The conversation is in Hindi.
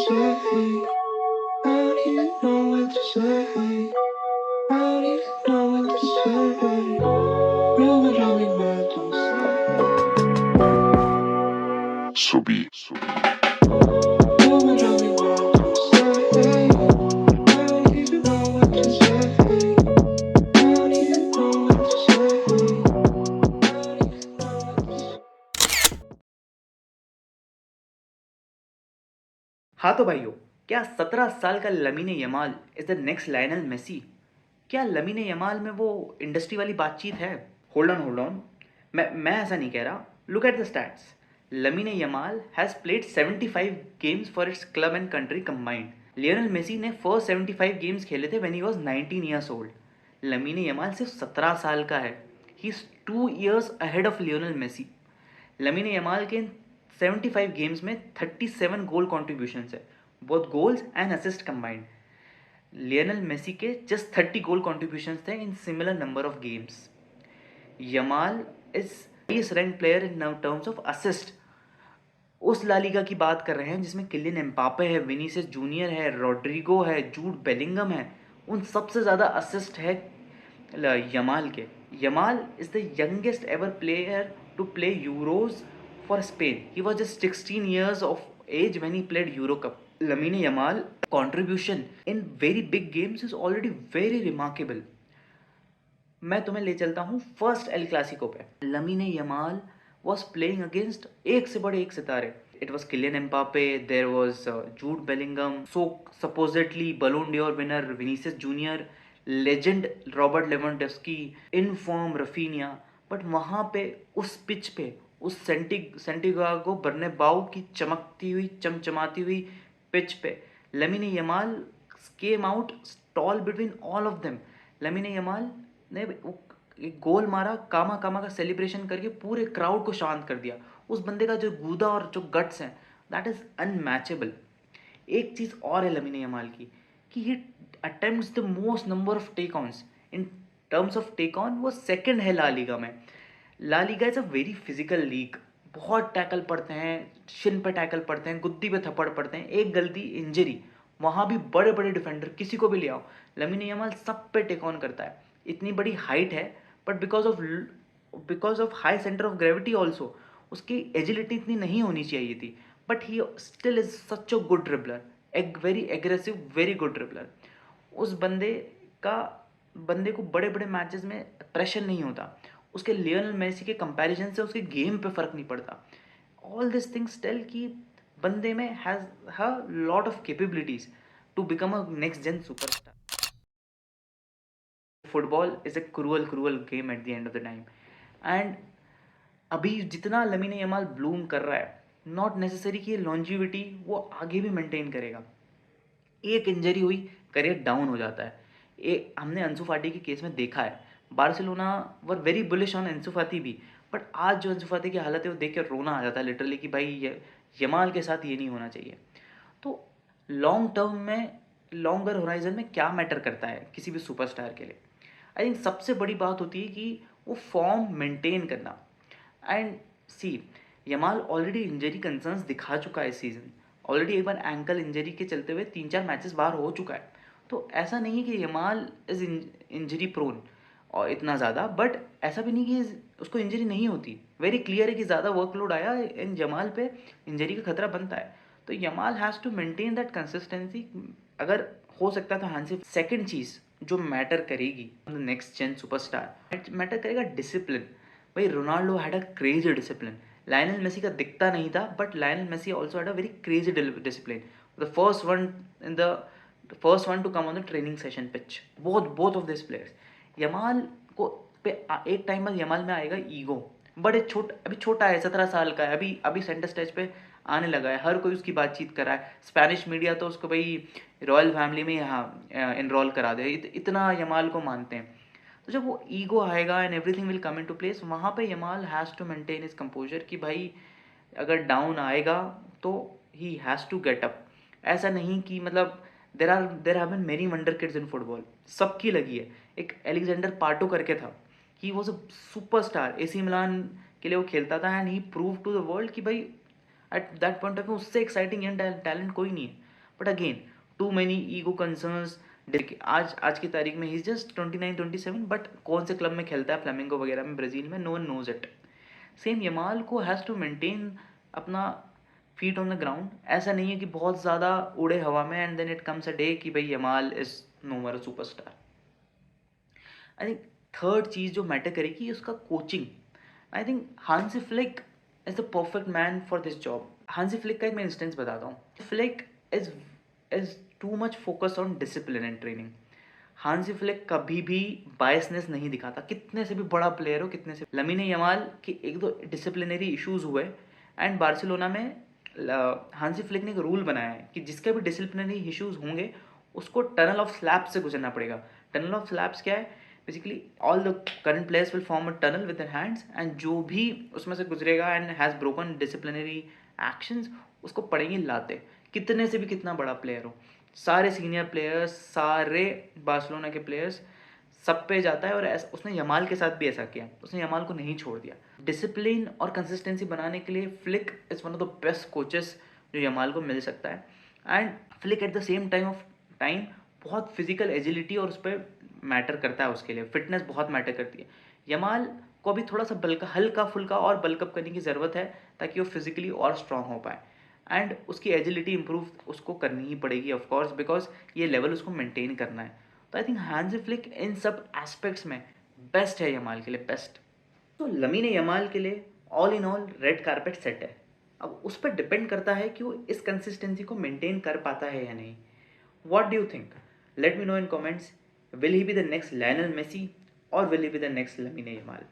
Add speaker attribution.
Speaker 1: say? I don't even know what to say. I don't even know what to say. Real but only bad, don't say. Real but only bad, don't say. I don't even know what to say. I don't even know what to say. I don't even know what to say.
Speaker 2: हाँ तो भाइयों, क्या 17 साल का Lamine Yamal is the next Lionel Messi? क्या लमीने यमाल में वो इंडस्ट्री वाली बातचीत है? होल्ड ऑन, मैं ऐसा नहीं कह रहा. Look at the stats. Lamine Yamal has played 75 games for its club and country combined. Lionel Messi ने फर्स्ट 75 गेम्स खेले थे when he was 19 years old. Lamine Yamal सिर्फ 17 साल का है. He is 2 years ahead of Lionel Messi. Lamine Yamal के 75 गेम्स में 37 गोल कॉन्ट्रीब्यूशन है, both goals and assist combined. Lionel Messi के जस्ट 30 गोल कॉन्ट्रीब्यूशन थे in similar number of games. Yamal is highest rank player in terms of assist. उस ला लीगा की बात कर रहे हैं जिसमें किलियन एम्बापे है, विनीसियस जूनियर है, रोड्रिगो है, जूड बेलिंगम है. उन सबसे ज़्यादा असिस्ट है यमाल के. Yamal is the youngest ever player to play Euros for Spain. He was just 16 years of age when he played Euro cup. Lamine Yamal contribution in very big games is already very remarkable. मैं तुम्हें ले चलता हूँ फर्स्ट एल क्लासिको पे. Lamine Yamal was playing against एक से बड़े एक सितारे. It was Kylian Mbappe, there was Jude Bellingham, so supposedly Ballon d'Or winner Vinicius Junior, legend Robert Lewandowski, in form Raphinha. But वहाँ पे उस पिच पे, उस सेंटियागो बर्नाब्यू की चमकती हुई चमचमाती हुई पिच पे, Lamine Yamal came out tall between all of them. Lamine Yamal ने एक गोल मारा, कामा कामा का सेलिब्रेशन करके पूरे क्राउड को शांत कर दिया. उस बंदे का जो गूदा और जो गट्स हैं, दैट इज अनमैचेबल. एक चीज़ और है लमीने यमाल की, कि he attempts the most number of take ons. In terms of take on वो सेकंड है ला लीगा में. La Liga is a very physical league. बहुत टैकल पड़ते हैं, शिन पे टैकल पड़ते हैं, गुद्दी पे थप्पड़ पड़ते हैं, एक गलती इंजरी. वहाँ भी बड़े बड़े डिफेंडर किसी को भी ले आओ, लमीने यमाल सब पे टेक ऑन करता है. इतनी बड़ी हाइट है, but because of high centre of gravity also उसकी एजिलिटी इतनी नहीं होनी चाहिए थी. But he still is such a good dribbler, एक very aggressive very good dribbler. उस का बंदे को बड़े बड़े मैचेस में प्रेशर नहीं होता. उसके लियोनेल मेसी के कंपैरिजन से उसके गेम पे फ़र्क नहीं पड़ता. ऑल दिस थिंग्स टेल कि बंदे में has a lot of capabilities to become a next gen superstar. Football is a cruel game at the end of the time. And अभी जितना लमीने यमाल ब्लूम कर रहा है, नॉट नेसेसरी कि लॉन्जिविटी वो आगे भी मेंटेन करेगा. एक इंजरी हुई, करियर डाउन हो जाता है. हमने अंसु फाटी के केस में देखा है. Barcelona were very bullish on Ansu Fati भी, बट आज जो अंसु फाती की हालत है वो देख कर रोना आ जाता है लिटरली कि भाई यमाल के साथ ये नहीं होना चाहिए. तो लॉन्ग टर्म में, लॉन्गर होराइजन में क्या मैटर करता है किसी भी सुपरस्टार के लिए? आई थिंक सबसे बड़ी बात होती है कि वो फॉर्म मेंटेन करना. And see, Yamal already injury concerns दिखा चुका है इस सीज़न. ऑलरेडी एक बार एंकल इंजरी के चलते हुए 3-4 मैचेस बाहर हो चुका है. तो ऐसा नहीं है कि यमाल इज़ इंजरी प्रोन और इतना ज़्यादा, बट ऐसा भी नहीं कि उसको इंजरी नहीं होती. वेरी क्लियर है कि ज़्यादा वर्कलोड आया इन जमाल पे, इंजरी का खतरा बनता है. तो Yamal has to maintain that consistency. अगर हो सकता है तो हैंसी. सेकेंड चीज़ जो मैटर करेगी नेक्स्ट जेन सुपरस्टार, मैटर करेगा डिसिप्लिन. भाई Ronaldo had a crazy discipline. Lionel Messi का दिखता नहीं था, but Lionel Messi also had a very crazy discipline. The first one to come on the training session pitch, both of this players. Yamal को पे एक टाइम बाद यमाल में आएगा ईगो. बड़े अभी छोटा है, 17 साल का है, अभी अभी सेंटर स्टेज पे आने लगा है, हर कोई उसकी बातचीत कर रहा है. स्पेनिश मीडिया तो उसको भाई रॉयल फैमिली में यहाँ इनरोल करा दे, इतना यमाल को मानते हैं. तो जब वो ईगो आएगा and everything will come in to place, वहाँ पे Yamal has to maintain his composure कि भाई अगर डाउन आएगा तो he has to get up. ऐसा नहीं कि मतलब there have been many wonder kids in football, सबकी लगी है. एक एलेक्जेंडर पाटो करके था, he was a superstar. AC Milan के लिए वो खेलता था and he prove to the world कि भाई at that point of view उससे एक्साइटिंग यंग टैलेंट कोई नहीं है. But again too many ego concerns. आज की तारीख में ही इज जस्ट 29-27, बट कौन से क्लब में खेलता है फ्लेमिंगो वगैरह में ब्राज़ील में, no one knows it. Same Yamal को हैज़ टू मेंटेन अपना फीट ऑन द ग्राउंड। ऐसा नहीं है कि बहुत ज़्यादा उड़े हवा में and then it comes a day कि भाई Yamal is no more a superstar. I think third चीज़ जो मैटर करेगी उसका coaching. I think Hansi Flick is the perfect man for this job. Hansi Flick का एक मैं इंस्टेंस बताता हूँ। Flick is too much focus on discipline and training. Hansi Flick कभी भी बायसनेस नहीं दिखाता, कितने से भी बड़ा प्लेयर हो, कितने से। लमीने यमाल के एक दो डिसिप्लिनरी इश्यूज हुए एंड बार्सिलोना में हांसी फ्लिक ने एक रूल बनाया है कि जिसके भी डिसिप्लिनरी इश्यूज होंगे उसको टनल ऑफ स्लैब्स से गुजरना पड़ेगा। टनल ऑफ स्लैब्स क्या है? Basically all the current players will form a tunnel with their hands and जो भी उसमें से गुजरेगा and has broken disciplinary actions उसको पड़ेंगे लाते, कितने से भी कितना बड़ा प्लेयर हो। सारे सीनियर प्लेयर्स, सारे बार्सिलोना के प्लेयर्स सब पे जाता है और ऐसा उसने यमाल के साथ भी ऐसा किया, उसने यमाल को नहीं छोड़ दिया। डिसिप्लिन और कंसिस्टेंसी बनाने के लिए flick is one of the best coaches जो यमाल को मिल सकता है। And flick at the same time बहुत फिजिकल एजिलिटी और उस पर मैटर करता है, उसके लिए फिटनेस बहुत मैटर करती है। यमाल को अभी थोड़ा सा हल्का फुल्का और बल्कअप करने की ज़रूरत है ताकि वो फिजिकली और स्ट्रांग हो पाए एंड उसकी एजिलिटी इंप्रूव उसको करनी ही पड़ेगी ऑफ कोर्स, बिकॉज ये लेवल उसको मेंटेन करना है। तो आई थिंक हांसी फ्लिक इन सब एस्पेक्ट्स में बेस्ट है यमाल के लिए, बेस्ट। तो लमीन यमाल के लिए all in all red carpet set है। अब उस पर डिपेंड करता है कि वो इस कंसिस्टेंसी को मेंटेन कर पाता है या नहीं। What do you think? Let me know in comments. Will he be the next Lionel Messi और will he be the next Lamine Yamal?